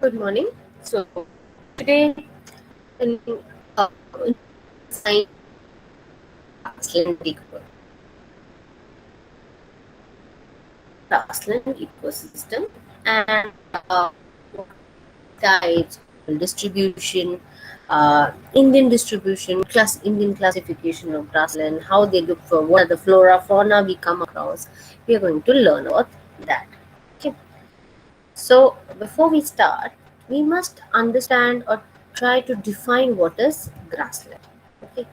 Good morning. So today, in introducing the science of grassland ecosystem. So what is a grassland ecosystem, and what are its types, global distribution, Indian distribution, Indian classification of grassland, how they look for, what are the flora, fauna we come across. We are going to learn about that. Okay. So, before we start, we must understand or try to define what is grassland. Okay.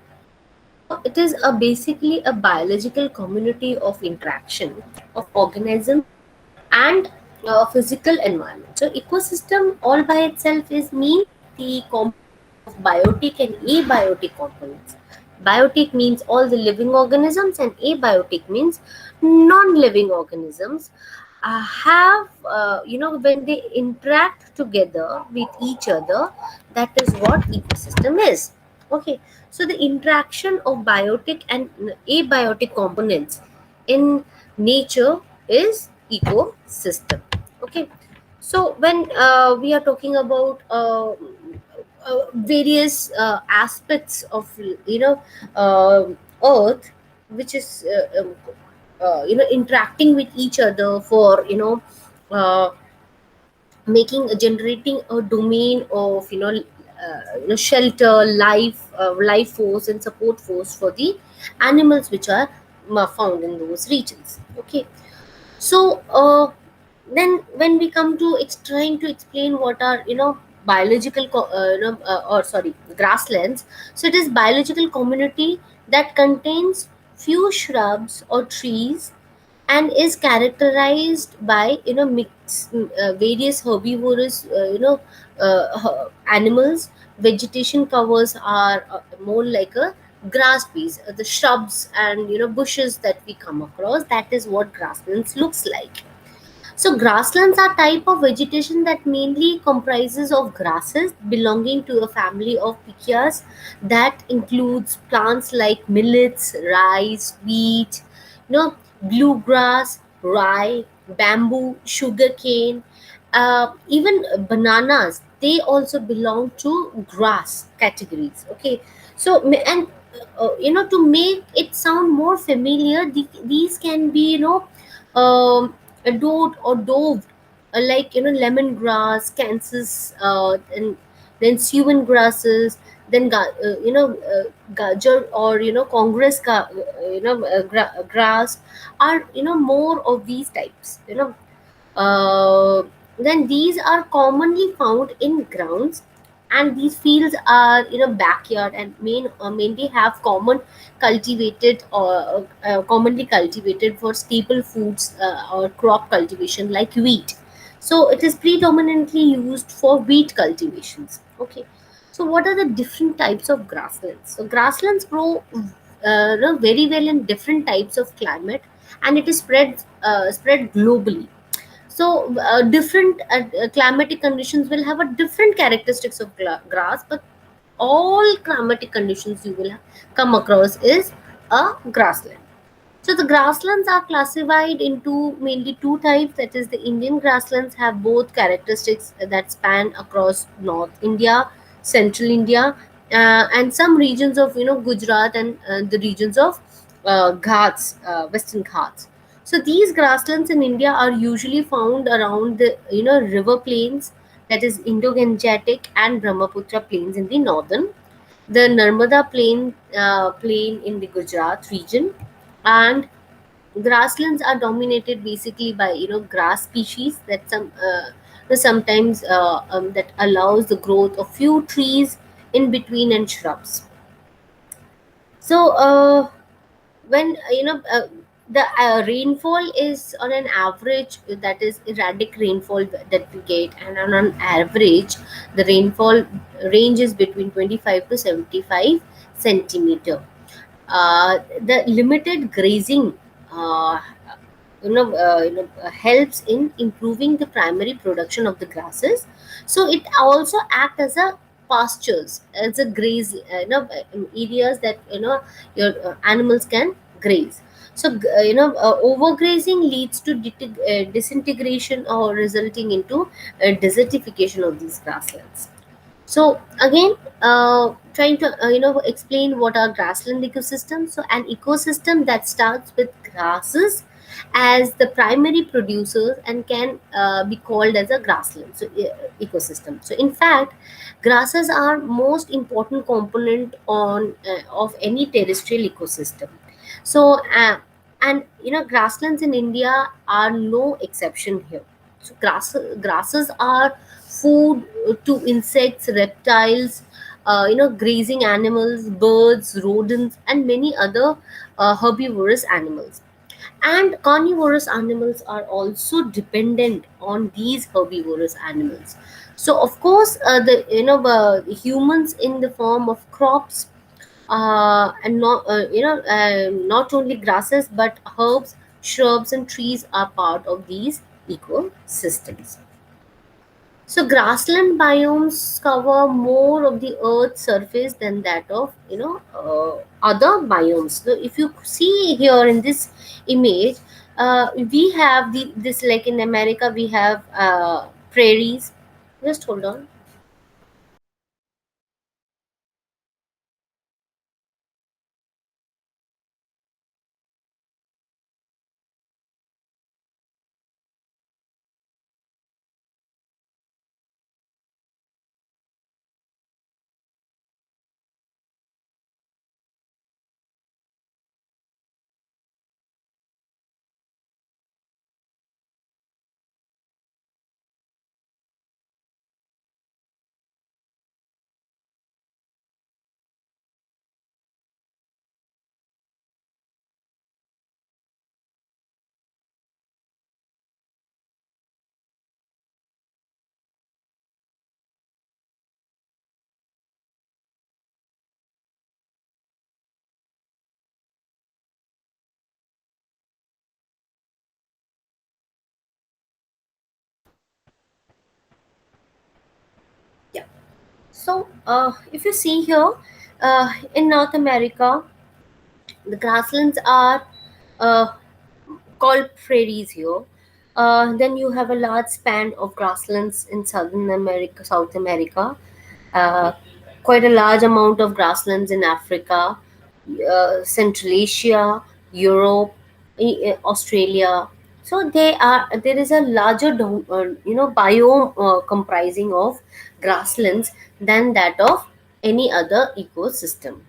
So, it is basically a biological community of interaction of organisms and physical environment. So, ecosystem all by itself is means the combination of biotic and abiotic components. Biotic means all the living organisms, and abiotic means non-living organisms have when they interact together with each other, that is what ecosystem is. Okay, so the interaction of biotic and abiotic components in nature is ecosystem. Okay, so when we are talking about various aspects of uh, earth, which is interacting with each other for uh, making generating a domain of shelter, life force and support force for the animals which are found in those regions. Okay, so then when we come to trying to explain what are biological or sorry, grasslands. So it is biological community that contains few shrubs or trees and is characterized by various herbivorous animals. Vegetation covers are more like a grass base, the shrubs and bushes that we come across, that is what grasslands looks like. So grasslands are type of vegetation that mainly comprises of grasses belonging to a family of Pichias that includes plants like millets, rice, wheat, bluegrass, rye, bamboo, sugarcane, even bananas. They also belong to grass categories. Okay, so and to make it sound more familiar, these can be a dot or dove, like lemongrass, Kansas, and then Suwan grasses, then gajar or Congress grass are more of these types. Uh, then these are commonly found in grounds, and these fields are backyard and mainly have commonly cultivated for staple foods or crop cultivation like wheat. So it is predominantly used for wheat cultivations. Okay, so what are the different types of grasslands? So grasslands grow very well in different types of climate, and it is spread globally. So different climatic conditions will have a different characteristics of grass, but all climatic conditions you will come across is a grassland. So the grasslands are classified into mainly two types. That is, the Indian grasslands have both characteristics that span across North India, Central India, and some regions of Gujarat and the regions of Ghats, Western Ghats. So these grasslands in India are usually found around the river plains, that is Indo-Gangetic and Brahmaputra plains in the northern, the Narmada plain in the Gujarat region, and grasslands are dominated basically by grass species that sometimes that allows the growth of few trees in between and shrubs. So when the rainfall is on an average, that is erratic rainfall that we get, and on an average the rainfall ranges between 25 to 75 centimeter. The limited grazing uh, helps in improving the primary production of the grasses. So it also act as a pastures, as a graze areas that your animals can graze. So overgrazing leads to disintegration or resulting into desertification of these grasslands. So again, trying to explain what are grassland ecosystems. So an ecosystem that starts with grasses as the primary producers and can be called as a grassland ecosystem. So in fact, grasses are most important component on of any terrestrial ecosystem. So and grasslands in India are no exception here. So grasses are food to insects, reptiles, grazing animals, birds, rodents, and many other herbivorous animals. And carnivorous animals are also dependent on these herbivorous animals. So of course, the humans in the form of crops, and not only grasses but herbs, shrubs, and trees are part of these ecosystems. So grassland biomes cover more of the earth's surface than that of other biomes. So if you see here in this image, we have this, like in America we have prairies. Just hold on. Yeah. So if you see here, in North America, the grasslands are uh, called prairies here. Then you have a large span of grasslands in Southern America, South America, uh, quite a large amount of grasslands in Africa, Central Asia, Europe, Australia. So there is a larger biome comprising of grasslands than that of any other ecosystem.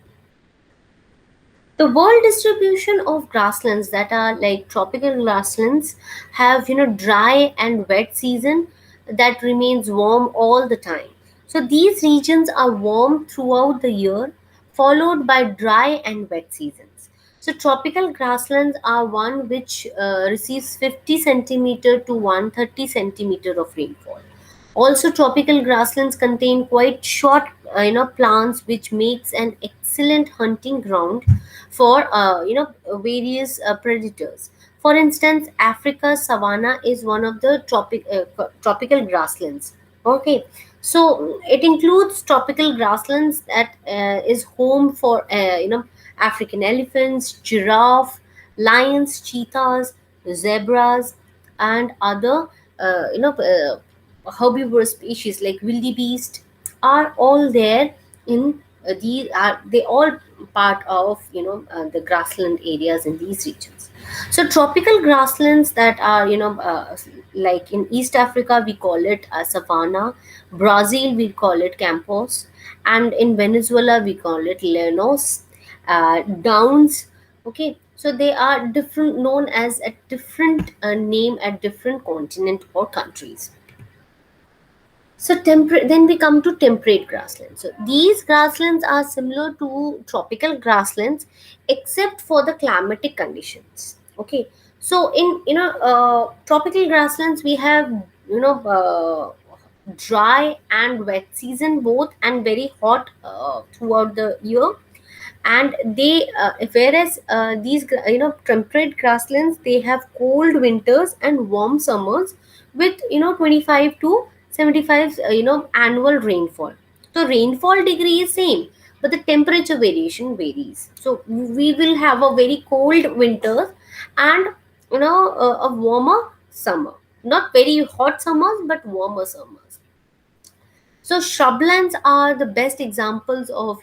The world distribution of grasslands, that are like tropical grasslands, have dry and wet season that remains warm all the time. So these regions are warm throughout the year, followed by dry and wet seasons. So tropical grasslands are one which receives 50 centimeter to 130 centimeter of rainfall. Also, tropical grasslands contain quite short, plants, which makes an excellent hunting ground for various predators. For instance, Africa's savanna is one of the tropical grasslands. Okay, so it includes tropical grasslands that is home for African elephants, giraffe, lions, cheetahs, zebras, and other herbivorous species like wildebeest are all there in these are they all part of the grassland areas in these regions. So tropical grasslands that are like in East Africa we call it savanna, Brazil we call it campos, and in Venezuela we call it llanos, downs. Okay, so they are different, known as a different name at different continent or countries. So then we come to temperate grasslands. So these grasslands are similar to tropical grasslands, except for the climatic conditions. Okay, so in tropical grasslands we have dry and wet season both, and very hot throughout the year. And they whereas these temperate grasslands, they have cold winters and warm summers with 25 to 75 annual rainfall. So rainfall degree is same, but the temperature variation varies. So we will have a very cold winter and a warmer summer, not very hot summers but warmer summers. So shrublands are the best examples of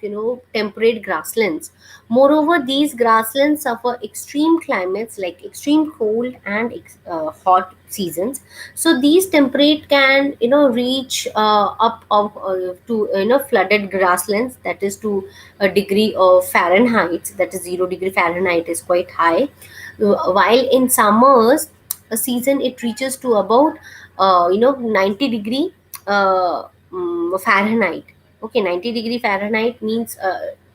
temperate grasslands. Moreover, these grasslands suffer extreme climates like extreme cold and hot seasons. So these temperate can reach up to flooded grasslands, that is to a degree of Fahrenheit, that is 0 degree Fahrenheit is quite high. While in summers a season it reaches to about 90 degree Fahrenheit. Okay, 90 degree Fahrenheit means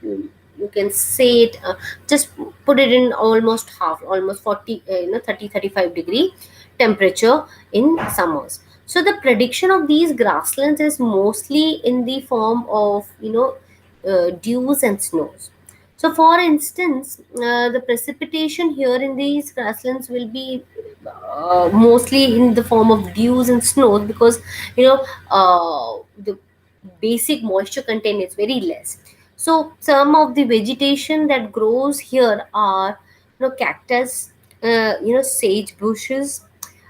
you can say it, just put it in almost half, almost 40, 30, 35 degree temperature in summers. So the prediction of these grasslands is mostly in the form of dews and snows. So, for instance, the precipitation here in these grasslands will be mostly in the form of dews and snows, because the basic moisture content is very less. So, some of the vegetation that grows here are cactus, sage bushes,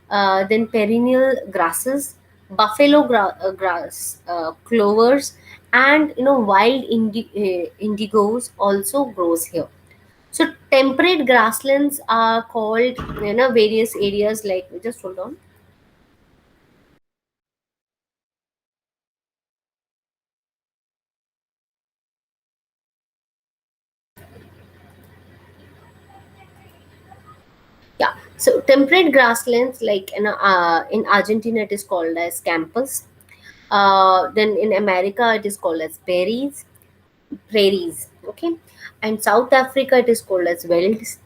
then perennial grasses, grass, clovers, and wild indigos also grows here. So temperate grasslands are called various areas, like, just hold on. Yeah. So temperate grasslands, like in Argentina it is called as campus. Then in America it is called as prairies. Okay, and South Africa it is called as velds.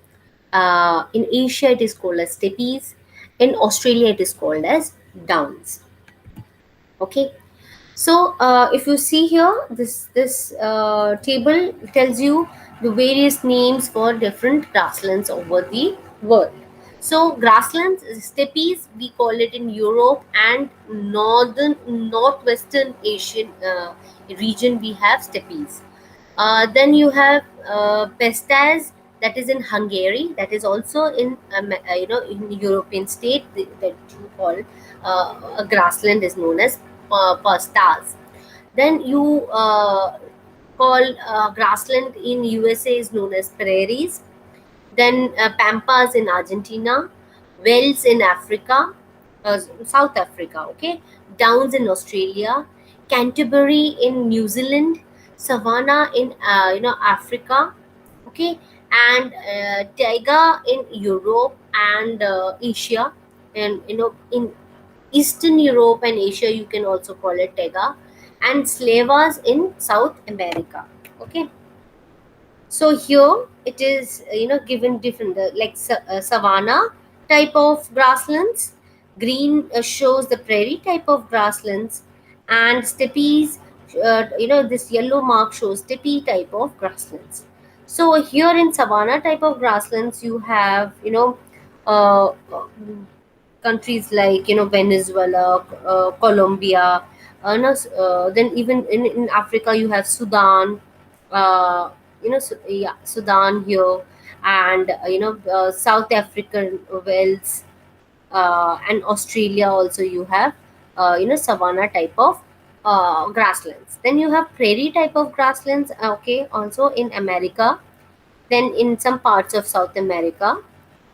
In Asia it is called as steppes. In Australia it is called as downs. Okay. So if you see here, this table tells you the various names for different grasslands over the world. So grasslands, steppes, we call it in Europe, and northwestern Asian region we have steppes. Then you have Pestaz, that is in Hungary, that is also in in European state, that you call a grassland is known as Pastaz. Then you call grassland in USA is known as prairies. Then pampas in Argentina, wells in Africa, South Africa, okay, downs in Australia, Canterbury in New Zealand, savanna in Africa, okay, and taiga in Europe and Asia, and in Eastern Europe and Asia you can also call it taiga, and slavas in South America, okay. So here it is, given different, like savanna type of grasslands, green shows the prairie type of grasslands, and steppes, this yellow mark shows steppe type of grasslands. So here in savanna type of grasslands, you have countries like Venezuela, Colombia, no, then even in Africa you have Sudan, yeah, Sudan here, and South African wells, and Australia also you have savanna type of grasslands. Then you have prairie type of grasslands, okay, also in America, then in some parts of South America,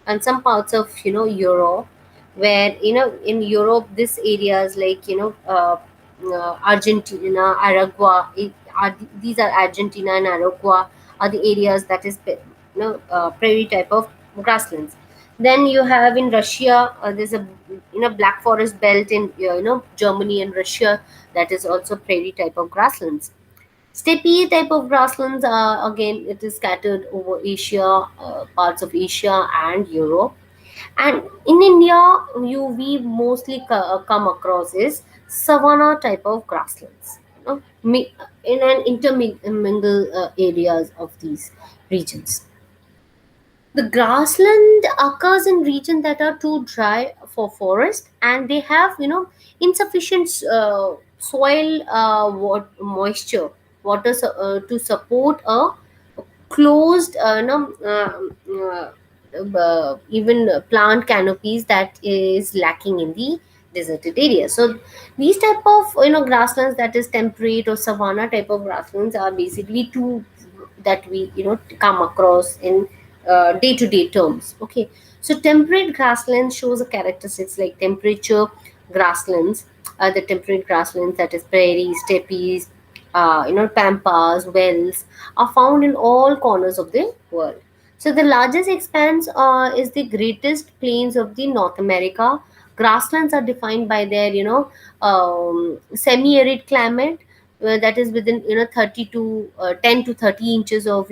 and some parts of Europe, where in Europe this areas like Argentina, Aragua, these are Argentina and Aragua are the areas that is prairie type of grasslands. Then you have in Russia, there's a Black Forest belt in Germany and Russia, that is also prairie type of grasslands. Steppe type of grasslands are, again, it is scattered over Asia, parts of Asia and Europe. And in India, we mostly come across is savanna type of grasslands, in an intermingle areas of these regions. The grassland occurs in regions that are too dry for forest, and they have insufficient soil moisture, to support a closed even plant canopies that is lacking in the deserted area. So these type of grasslands, that is temperate or savanna type of grasslands, are basically two that we come across in day to day terms. Okay, so temperate grasslands shows a characteristics like temperature grasslands. The temperate grasslands, that is prairies, steppes, pampas, wells, are found in all corners of the world. So the largest expanse is the greatest plains of the North America. Grasslands are defined by their semi-arid climate, that is within 30 to 10 to 30 inches of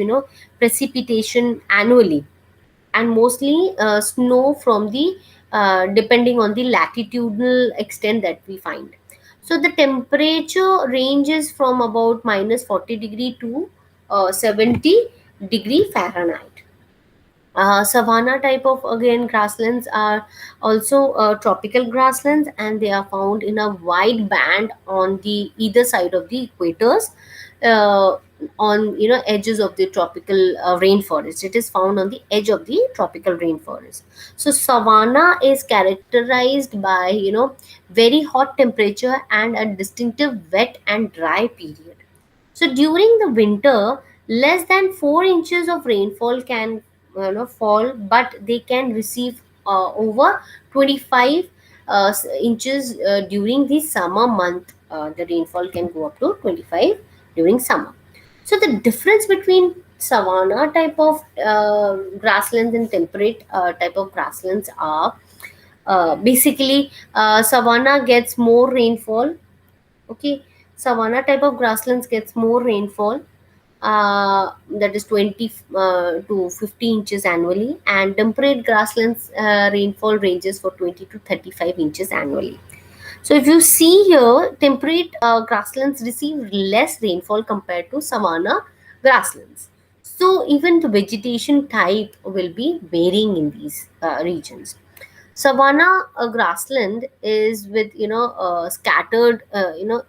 precipitation annually, and mostly snow from the depending on the latitudinal extent that we find. So the temperature ranges from about minus 40 degree to 70 degree Fahrenheit. Savanna type of again grasslands are also tropical grasslands, and they are found in a wide band on the either side of the equators, uh, on edges of the tropical rainforest. It is found on the edge of the tropical rainforest. So savanna is characterized by very hot temperature and a distinctive wet and dry period. So during the winter, less than 4 inches of rainfall can fall, but they can receive over 25 inches during the summer month. The rainfall can go up to 25 during summer. So the difference between savanna type of grasslands and temperate type of grasslands are basically savanna gets more rainfall. Okay, savanna type of grasslands gets more rainfall, that is 20 to 50 inches annually, and temperate grasslands rainfall ranges for 20 to 35 inches annually. So if you see here, temperate grasslands receive less rainfall compared to savanna grasslands. So even the vegetation type will be varying in these regions. Savanna grassland is with scattered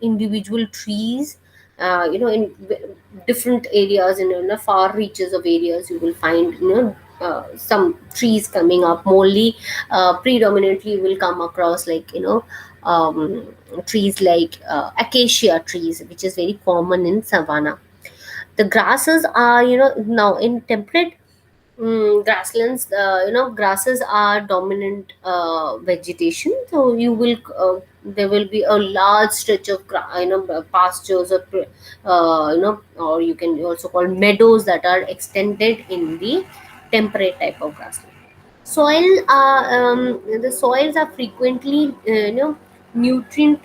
individual trees, in different areas, in far reaches of areas. You will find some trees coming up. Mostly, predominantly, you will come across like trees like acacia trees, which is very common in savanna. The grasses are now in temperate grasslands, grasses are dominant vegetation. So you will there will be a large stretch of pastures, or or you can also call meadows, that are extended in the temperate type of grassland. The soils are frequently nutrient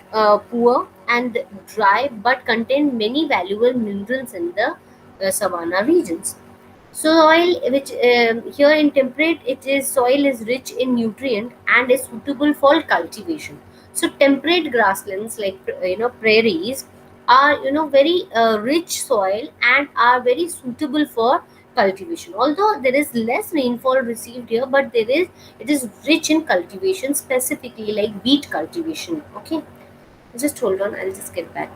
poor and dry, but contain many valuable minerals in the savanna regions. Soil, which here in temperate, it is soil is rich in nutrient and is suitable for cultivation. So temperate grasslands like prairies are very rich soil and are very suitable for cultivation. Although there is less rainfall received here, but it is rich in cultivation, specifically like wheat cultivation. Okay, just hold on, I'll just get back.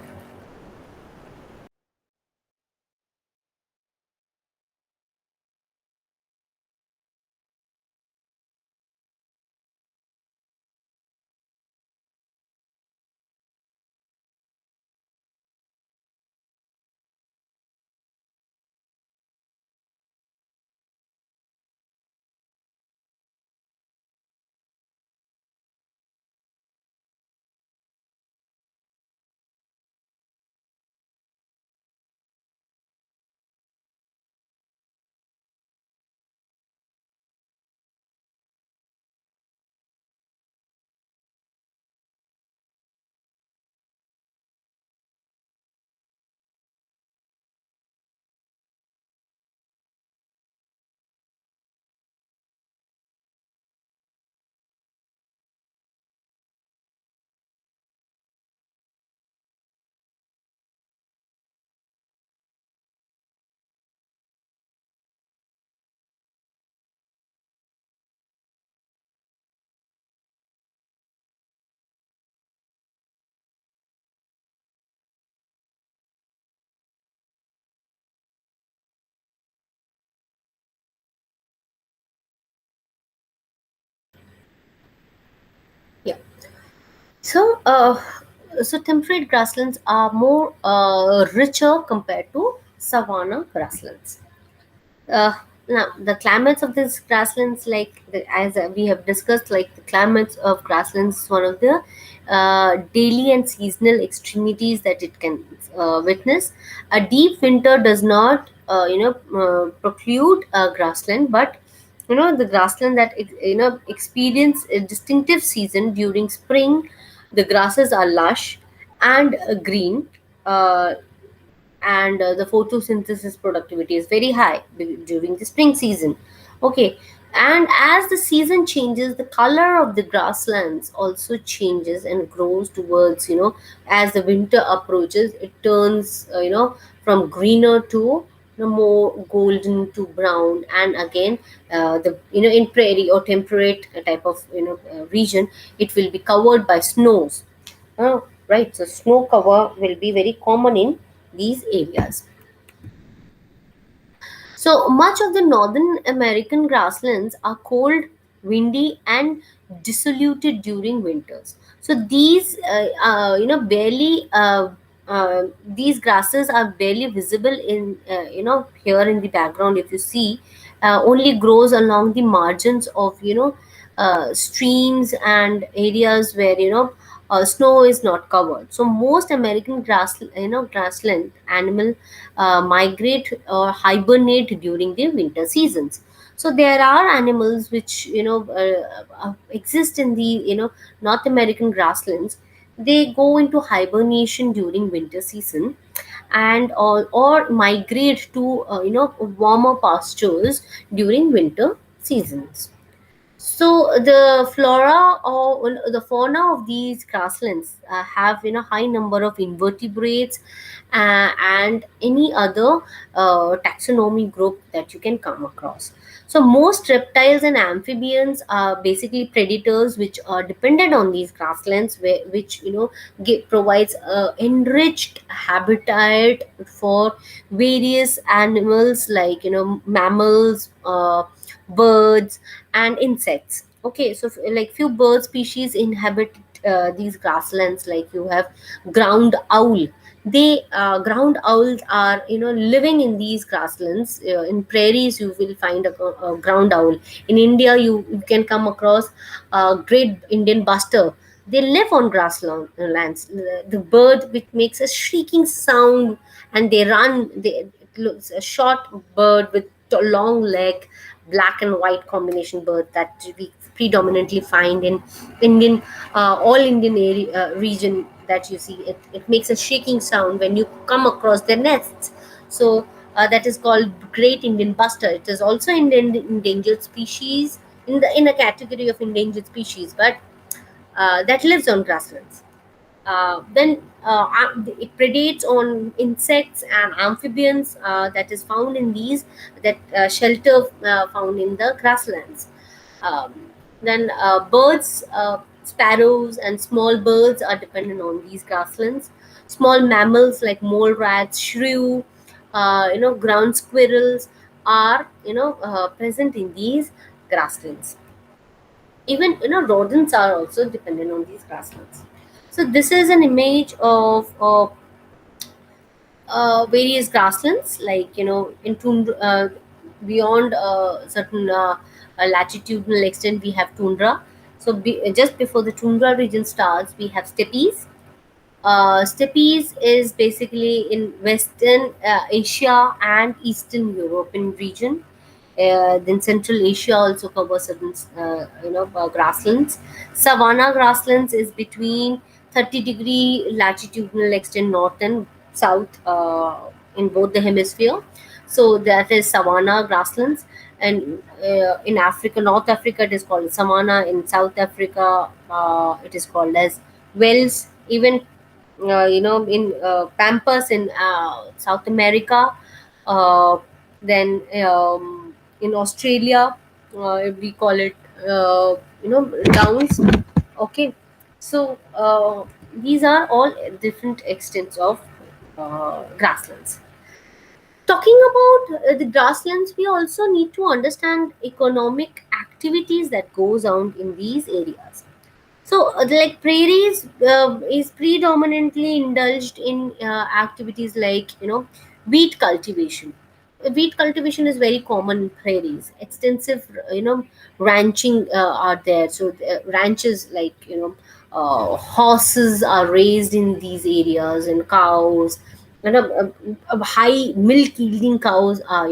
So, temperate grasslands are more richer compared to savanna grasslands. uh, Now the climates of these grasslands, like as we have discussed, like the climates of grasslands is one of the daily and seasonal extremities that it can witness. A deep winter does not preclude a grassland, but the grassland that experience a distinctive season during spring. The grasses are lush and green, uh, and the photosynthesis productivity is very high during the spring season. Okay, and as the season changes, the color of the grasslands also changes and grows towards, as the winter approaches, it turns from greener to more golden to brown. And again, the in prairie or temperate type of region, it will be covered by snows. Right, so snow cover will be very common in these areas. So much of the Northern American grasslands are cold, windy, and dissoluted during winters. So these, these grasses are barely visible in, here in the background. If you see, only grows along the margins of, streams and areas where, snow is not covered. So most American grassland animal migrate or hibernate during the winter seasons. So there are animals which exist in the North American grasslands. They go into hibernation during winter season, and or migrate to warmer pastures during winter seasons. So the flora or the fauna of these grasslands have high number of invertebrates and any other taxonomy group that you can come across. So most reptiles and amphibians are basically predators which are dependent on these grasslands, which provides enriched habitat for various animals like mammals, birds, and insects. Okay, so like few bird species inhabit these grasslands. Like you have ground owl. They ground owls are living in these grasslands. In prairies you will find a ground owl. In India you can come across great Indian buster. They live on grasslands. The bird which makes a shrieking sound, and they run. It looks a short bird with a long leg, black and white combination bird that we predominantly find in Indian, all Indian area, region that you see. It makes a shaking sound when you come across their nests. So that is called Great Indian Buster. It is also in the endangered species, in a category of endangered species, but that lives on grasslands. It predates on insects and amphibians that is found in these that shelter found in the grasslands. Then birds, sparrows, and small birds are dependent on these grasslands. Small mammals like mole rats, shrew, ground squirrels are present in these grasslands. Even rodents are also dependent on these grasslands. So this is an image of various grasslands, like in tundra, beyond certain latitudinal extent we have tundra. So just before the tundra region starts, we have steppes. Steppes is basically in Western Asia and Eastern European region. Then Central Asia also covers certain, grasslands. Savanna grasslands is between 30-degree latitudinal extent north and south, in both the hemisphere. So that is savanna grasslands. And in Africa, North Africa, it is called savanna. In South Africa, it is called as wells. Even in pampas in South America, uh, then in Australia, we call it downs. Okay, so these are all different extents of grasslands. Talking about the grasslands, we also need to understand economic activities that goes on in these areas. So, like prairies is predominantly indulged in activities like, wheat cultivation. Wheat cultivation is very common in prairies. Extensive, ranching are there. So, ranches like, horses are raised in these areas, and cows. High milk yielding cows are,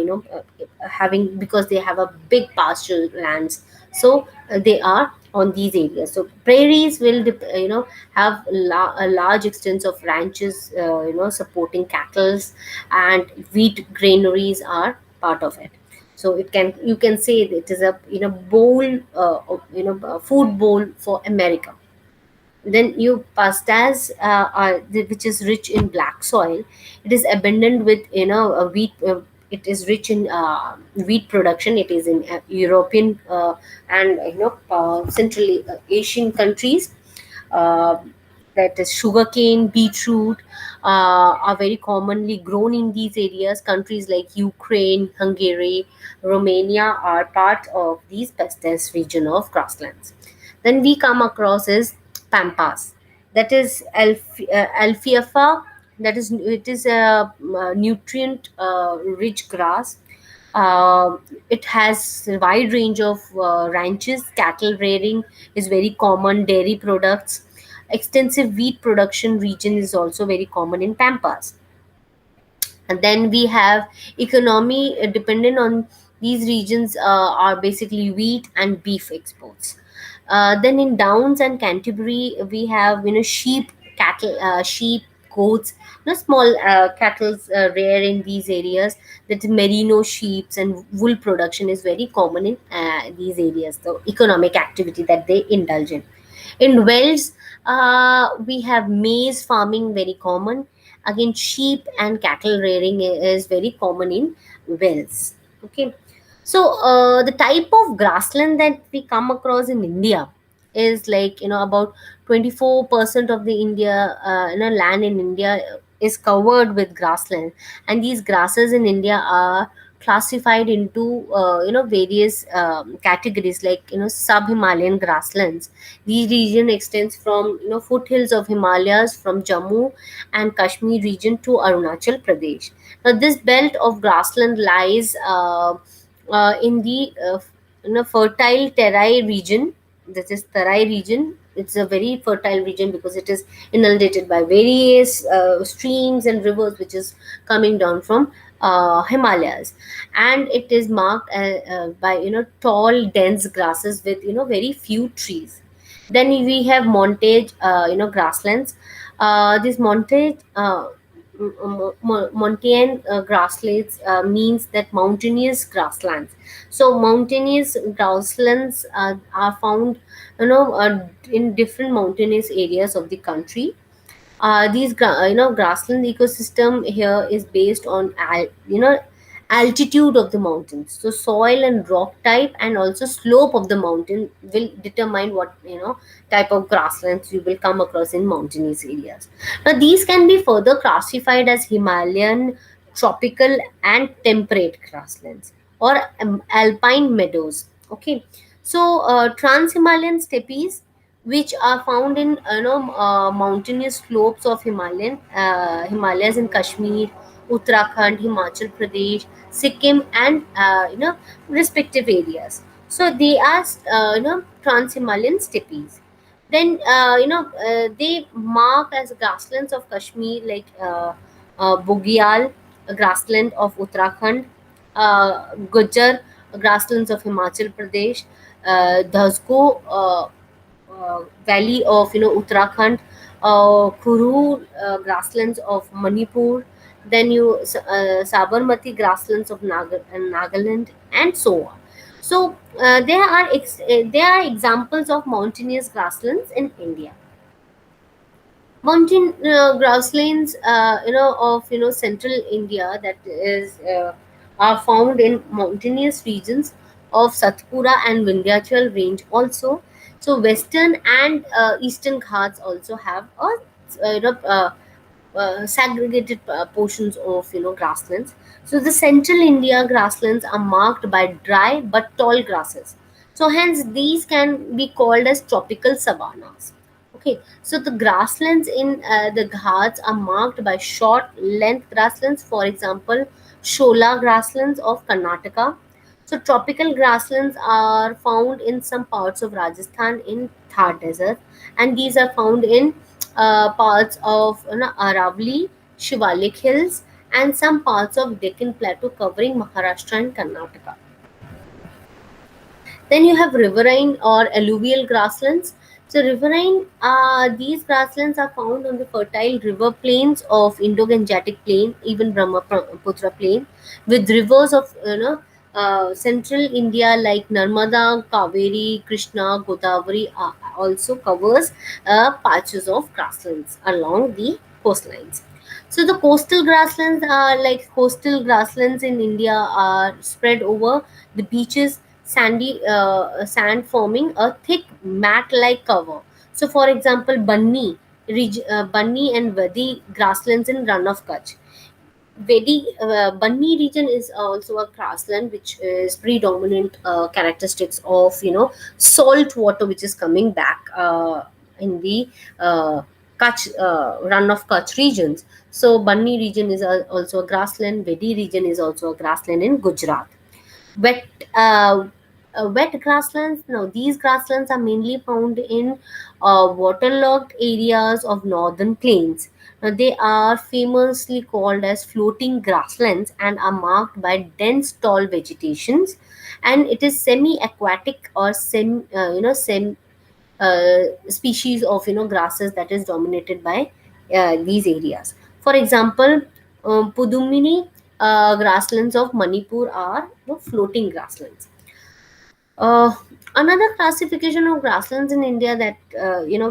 having, because they have a big pasture lands. So they are on these areas. So prairies will have a large extent of ranches, supporting cattle, and wheat granaries are part of it. So you can say that it is a, bowl, a food bowl for America. Then you pastas, which is rich in black soil. It is abundant with, a wheat. It is rich in wheat production. It is in European, and, Central Asian countries. Uh, that is sugarcane, beetroot, are very commonly grown in these areas. Countries like Ukraine, Hungary, Romania are part of these pastas region of grasslands. Then we come across is pampas. That is alfalfa. That is, it is a nutrient rich grass. It has a wide range of ranches. Cattle rearing is very common. Dairy products, extensive wheat production region is also very common in pampas. And then we have economy dependent on these regions, are basically wheat and beef exports. Then in Downs and Canterbury, we have, sheep, cattle, sheep, goats, small cattle rare in these areas. That merino sheeps and wool production is very common in these areas. The economic activity that they indulge in. In Wales, we have maize farming very common. Again, sheep and cattle rearing is very common in Wales. Okay, so the type of grassland that we come across in India is like, about 24% of the India, land in India is covered with grassland, and these grasses in India are classified into, various categories, like, sub Himalayan grasslands. The region extends from, foothills of Himalayas from Jammu and Kashmir region to Arunachal Pradesh. Now, this belt of grassland lies in the fertile Terai region. This is Terai region. It's a very fertile region because it is inundated by various streams and rivers, which is coming down from Himalayas, and it is marked by, tall, dense grasses with, very few trees. Then we have montage, grasslands. This montage, montane grasslands, means that mountainous grasslands. So mountainous grasslands are found, in different mountainous areas of the country. Grassland ecosystem here is based on altitude of the mountains. So soil and rock type, and also slope of the mountain, will determine what, type of grasslands you will come across in mountainous areas. Now these can be further classified as Himalayan, tropical, and temperate grasslands, or alpine meadows. Okay, so trans Himalayan steppes, which are found in, mountainous slopes of Himalayas in Kashmir, Uttarakhand, Himachal Pradesh, Sikkim, and, respective areas. So they are, trans Himalayan steppes. Then, they mark as grasslands of Kashmir, like Bugyal, a grassland of Uttarakhand, Gujar, grasslands of Himachal Pradesh, Dhasko, valley of, Uttarakhand, Kuru grasslands of Manipur, then Sabarmati grasslands of Nagaland, and so on. So there are examples of mountainous grasslands in India. Mountain grasslands, of, central India, that is, are found in mountainous regions of Satpura and Vindhyachal range also. So western and eastern Ghats also have a, segregated portions of, grasslands. So the central India grasslands are marked by dry but tall grasses. So hence these can be called as tropical savannas. Okay, so the grasslands in the Ghats are marked by short length grasslands, for example, Shola grasslands of Karnataka. So tropical grasslands are found in some parts of Rajasthan in Thar Desert, and these are found in parts of Aravali, Shivalik Hills, and some parts of Deccan Plateau covering Maharashtra and Karnataka. Then you have riverine or alluvial grasslands. So riverine, these grasslands are found on the fertile river plains of Indo-Gangetic Plain, even Brahmaputra Plain, with rivers of central India like Narmada, Kaveri, Krishna, Godavari also covers patches of grasslands along the coastlines. So the coastal grasslands are like coastal grasslands in India are spread over the beaches, sandy sand forming a thick mat-like cover. So, for example, Banni and Vadi grasslands in Run of Kutch. Banni region is also a grassland which is predominant characteristics of salt water which is coming back in the Kutch Run of Kutch regions. So Banni region is also a grassland. Vedi region is also a grassland in Gujarat. Wet uh, wet grasslands. Now these grasslands are mainly found in waterlogged areas of northern plains. Now they are famously called as floating grasslands and are marked by dense tall vegetations, and it is semi-aquatic or semi species of grasses that is dominated by these areas. For example, Pudumini grasslands of Manipur are floating grasslands. uh, Another classification of grasslands in India that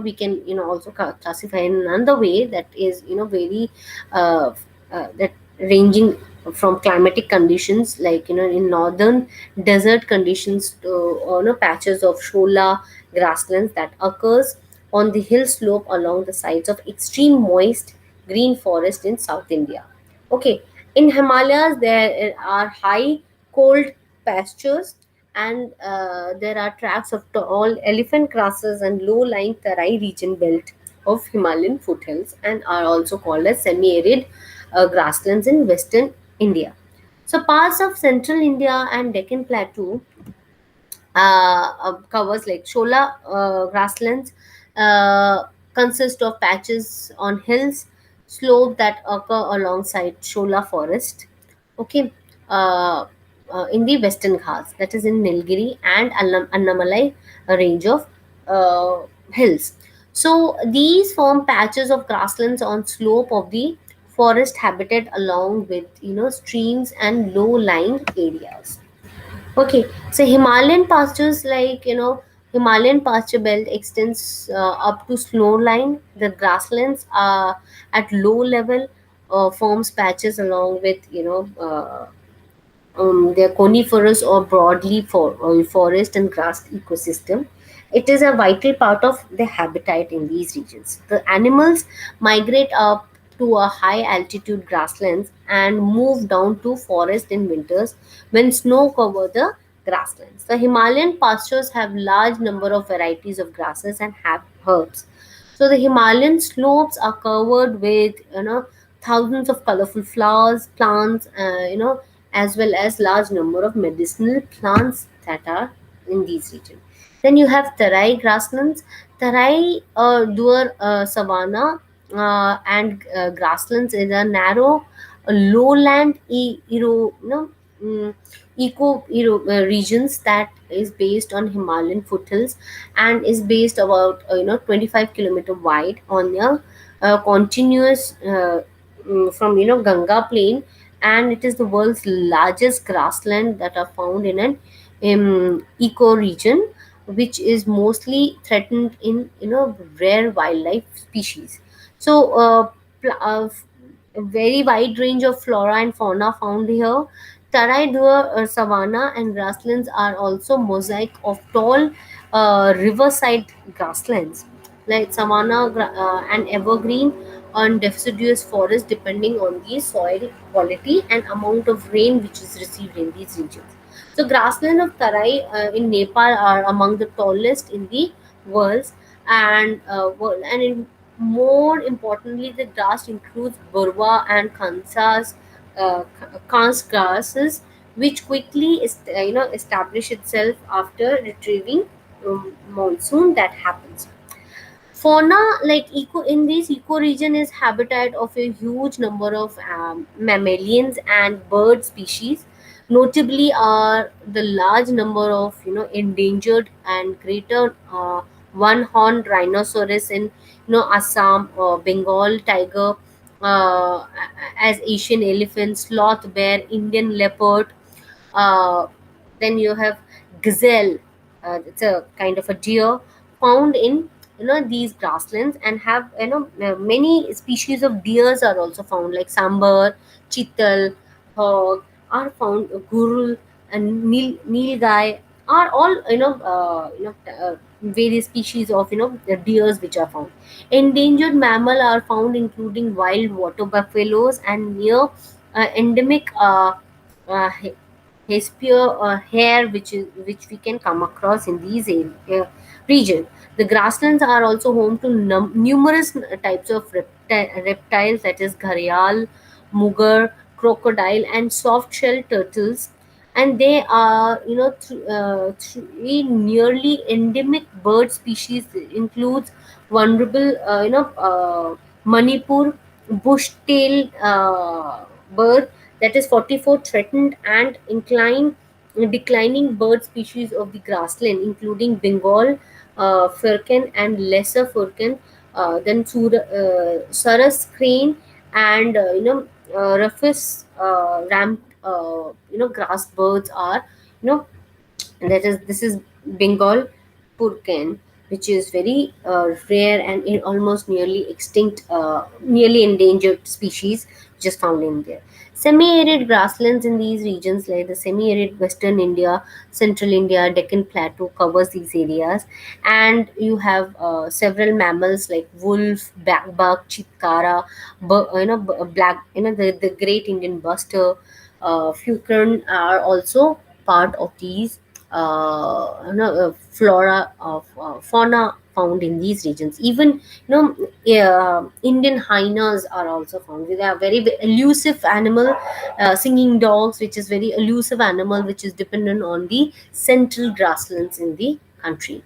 we can also classify in another way that is very uh, that ranging from climatic conditions like in northern desert conditions to patches of shola grasslands that occurs on the hill slope along the sides of extreme moist green forest in South India. Okay, in Himalayas there are high cold pastures, and there are tracts of tall elephant grasses and low-lying Tarai region belt of Himalayan foothills and are also called as semi-arid grasslands in western India. So parts of central India and Deccan Plateau covers like Shola grasslands consist of patches on hills, slope that occur alongside Shola forest. Okay, uh, in the Western Ghats, that is in Nilgiri and Annamalai range of uh, hills. So these form patches of grasslands on slope of the forest habitat along with streams and low-lying areas. Okay, so Himalayan pastures like Himalayan pasture belt extends up to snow line. The grasslands are at low level, forms patches along with their coniferous or broadleaf forest and grass ecosystem. It is a vital part of the habitat in these regions. The animals migrate up to a high altitude grasslands and move down to forest in winters when snow cover the grasslands. The Himalayan pastures have large number of varieties of grasses and have herbs. So the Himalayan slopes are covered with thousands of colorful flowers, plants, as well as large number of medicinal plants that are in these regions. Then you have Tarai grasslands, Tarai Dur savanna and grasslands is a narrow lowland mm, regions that is based on Himalayan foothills and is based about 25-kilometer wide on a continuous from Ganga plain, and it is the world's largest grassland that are found in an eco region which is mostly threatened in rare wildlife species. So a very wide range of flora and fauna found here. Tarai Dur savanna and grasslands are also mosaic of tall riverside grasslands like savanna and evergreen and deciduous forest depending on the soil quality and amount of rain which is received in these regions. So grassland of Tarai in Nepal are among the tallest in the world, and more importantly, the grass includes burwa and Kans grasses, which quickly establish itself after retrieving monsoon that happens. Fauna, like eco in this ecoregion, is habitat of a huge number of mammalians and bird species. Notably, are the large number of endangered and greater one-horned rhinoceros in Assam, Bengal tiger, as Asian elephant, sloth bear, Indian leopard, uh, then you have gazelle. It's a kind of a deer found in these grasslands, and have many species of deers are also found, like sambar, chital, hog are found, gurul and nilgai are all various species of the deers which are found. Endangered mammal are found, including wild water buffaloes and near endemic uh, Hespear hair, which we can come across in these region. The grasslands are also home to numerous types of reptiles, that is gharial, mugar, crocodile, and soft-shell turtles. And they are, three nearly endemic bird species includes vulnerable, Manipur bush-tailed bird, that is 44 threatened and declining bird species of the grassland, including Bengal firkin and lesser firkin, then Sarus crane, and Rufus ram, grass birds are, you know, this is Bengal purkan, which is very rare and almost nearly extinct, nearly endangered species, which is found in there. Semi-arid grasslands in these regions, like the semi-arid Western India, Central India, Deccan Plateau covers these areas, and you have several mammals like wolf, buck, chitkara, black, the Great Indian Buster, Fucran are also part of these flora of fauna found in these regions. Even Indian hyenas are also found. They are very elusive animal, singing dogs, which is very elusive animal, which is dependent on the central grasslands in the country.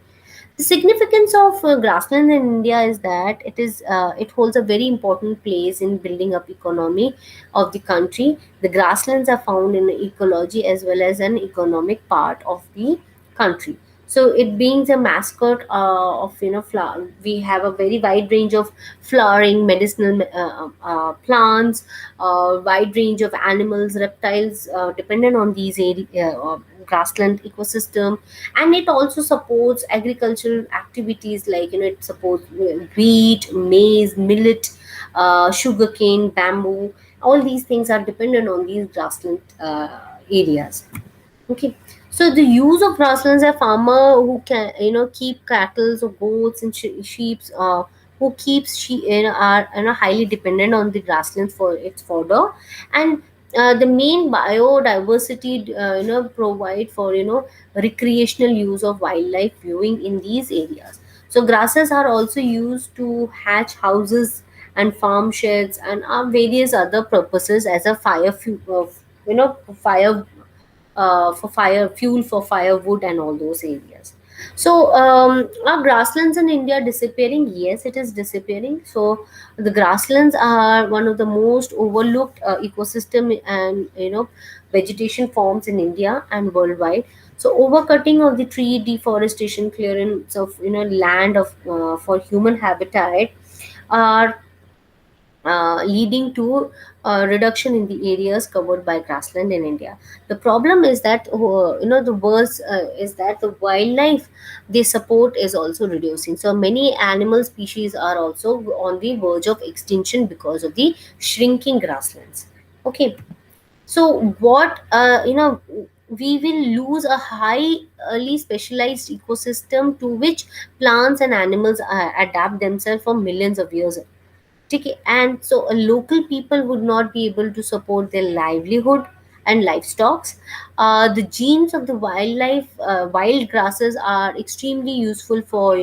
The significance of grassland in India is that it holds a very important place in building up economy of the country. The grasslands are found in ecology as well as an economic part of the country. So it being a mascot of flower, we have a very wide range of flowering medicinal plants, wide range of animals, reptiles, dependent on these grassland ecosystem. And it also supports agricultural activities, like it supports wheat, maize, millet, sugarcane, bamboo. All these things are dependent on these grassland areas. Okay, so the use of grasslands, a farmer who can keep cattle or goats and sheep, who keeps sheep, are highly dependent on the grasslands for its fodder. And the main biodiversity provide for recreational use of wildlife viewing in these areas. So grasses are also used to hatch houses and farm sheds, and various other purposes as a fire for fire fuel for firewood and all those areas. So are grasslands in India disappearing? Yes, it is disappearing. So the grasslands are one of the most overlooked ecosystem and vegetation forms in India and worldwide. So overcutting of the tree, deforestation, clearance of land of for human habitat are leading to a reduction in the areas covered by grassland in India. The problem is that the worst is that the wildlife they support is also reducing. So many animal species are also on the verge of extinction because of the shrinking grasslands. Okay, so what we will lose a highly specialized ecosystem to which plants and animals adapt themselves for millions of years. Okay, and so local people would not be able to support their livelihood and livestock. The genes of the wild grasses are extremely useful for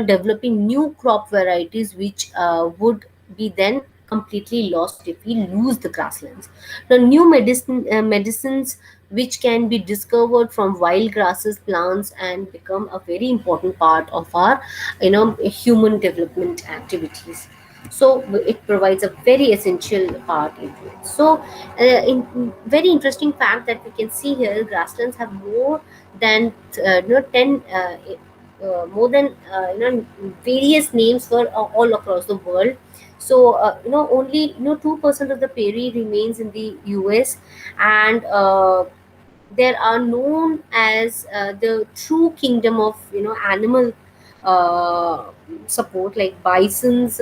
developing new crop varieties, which would be then completely lost if we lose the grasslands. Now, new medicines which can be discovered from wild grasses plants and become a very important part of our human development activities. So it provides a very essential part into it. So very interesting fact that we can see here, grasslands have more than 10 more than various names for all across the world. So only 2% of the prairie remains in the US, and there are known as the true kingdom of animal uh, support, like bisons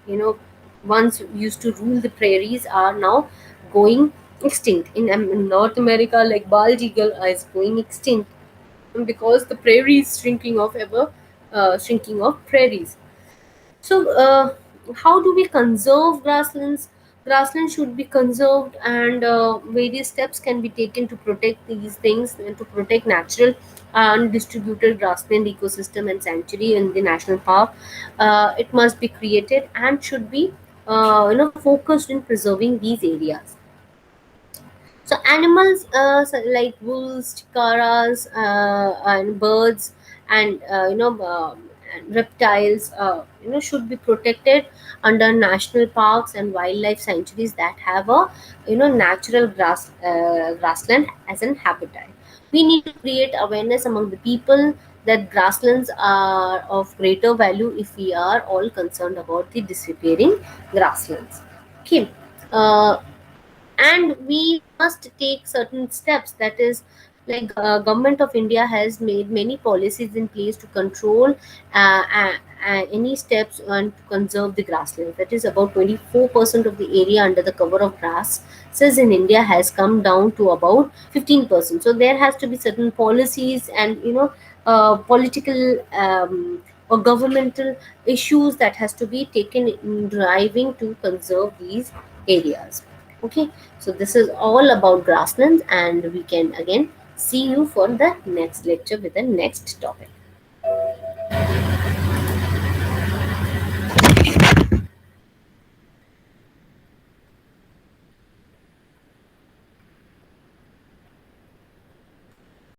you know once used to rule the prairies, are now going extinct in North America. Like bald eagle is going extinct because the prairie is shrinking off ever, shrinking of prairies. So, how do we conserve grasslands? Grasslands should be conserved, and various steps can be taken to protect these things and to protect natural and distributed grassland ecosystem and sanctuary in the national park. It must be created and should be focused in preserving these areas. So animals, like wolves, chikaras, and birds, and and reptiles, should be protected under national parks and wildlife sanctuaries that have a natural grassland as an habitat. We need to create awareness among the people that grasslands are of greater value if we are all concerned about the disappearing grasslands. Okay. Uh, and we must take certain steps, that is, like government of India has made many policies in place to control any steps and to conserve the grasslands. That is, about 24% of the area under the cover of grass says in India has come down to about 15%. So there has to be certain policies and political or governmental issues that has to be taken in driving to conserve these areas. Okay, so this is all about grasslands, and we can again see you for the next lecture with the next topic.